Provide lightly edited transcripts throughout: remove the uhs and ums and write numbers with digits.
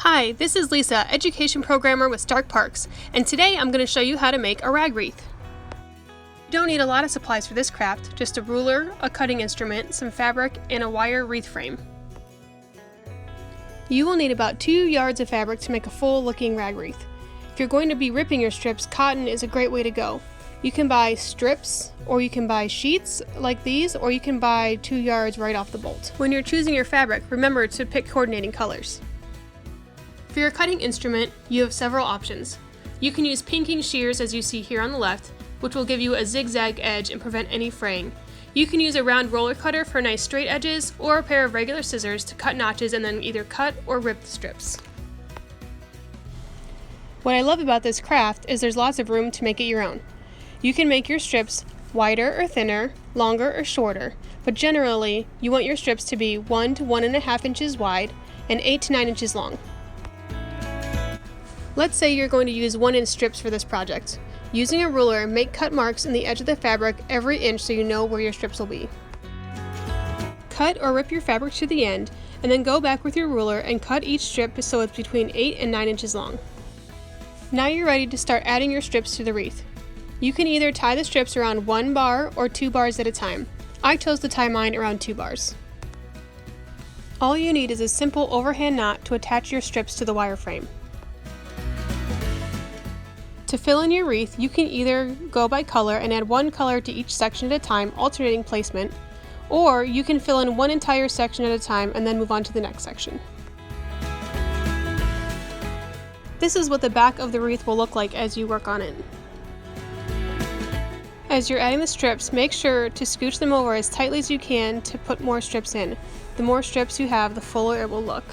Hi, this is Lisa, Education Programmer with Stark Parks, and today I'm going to show you how to make a rag wreath. You don't need a lot of supplies for this craft, just a ruler, a cutting instrument, some fabric, and a wire wreath frame. You will need about 2 yards of fabric to make a full looking rag wreath. If you're going to be ripping your strips, cotton is a great way to go. You can buy strips, or you can buy sheets like these, or you can buy 2 yards right off the bolt. When you're choosing your fabric, remember to pick coordinating colors. For your cutting instrument, you have several options. You can use pinking shears as you see here on the left, which will give you a zigzag edge and prevent any fraying. You can use a round roller cutter for nice straight edges, or a pair of regular scissors to cut notches and then either cut or rip the strips. What I love about this craft is there's lots of room to make it your own. You can make your strips wider or thinner, longer or shorter, but generally you want your strips to be 1 to 1.5 inches wide and 8 to 9 inches long. Let's say you're going to use 1-inch strips for this project. Using a ruler, make cut marks in the edge of the fabric every inch so you know where your strips will be. Cut or rip your fabric to the end, and then go back with your ruler and cut each strip so it's between 8 and 9 inches long. Now you're ready to start adding your strips to the wreath. You can either tie the strips around 1 bar or 2 bars at a time. I chose to tie mine around 2 bars. All you need is a simple overhand knot to attach your strips to the wire frame. To fill in your wreath, you can either go by color and add 1 color to each section at a time, alternating placement, or you can fill in 1 entire section at a time and then move on to the next section. This is what the back of the wreath will look like as you work on it. As you're adding the strips, make sure to scooch them over as tightly as you can to put more strips in. The more strips you have, the fuller it will look.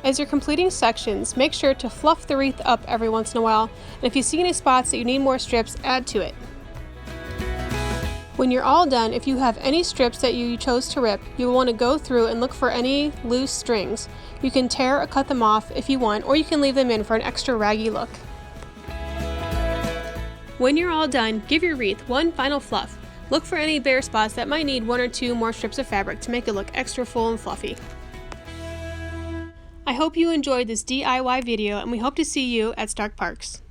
As you're completing sections, make sure to fluff the wreath up every once in a while, and if you see any spots that you need more strips, add to it. When you're all done, if you have any strips that you chose to rip, you will want to go through and look for any loose strings. You can tear or cut them off if you want, or you can leave them in for an extra raggy look. When you're all done, give your wreath one final fluff. Look for any bare spots that might need 1 or 2 more strips of fabric to make it look extra full and fluffy. I hope you enjoyed this DIY video, and we hope to see you at Stark Parks.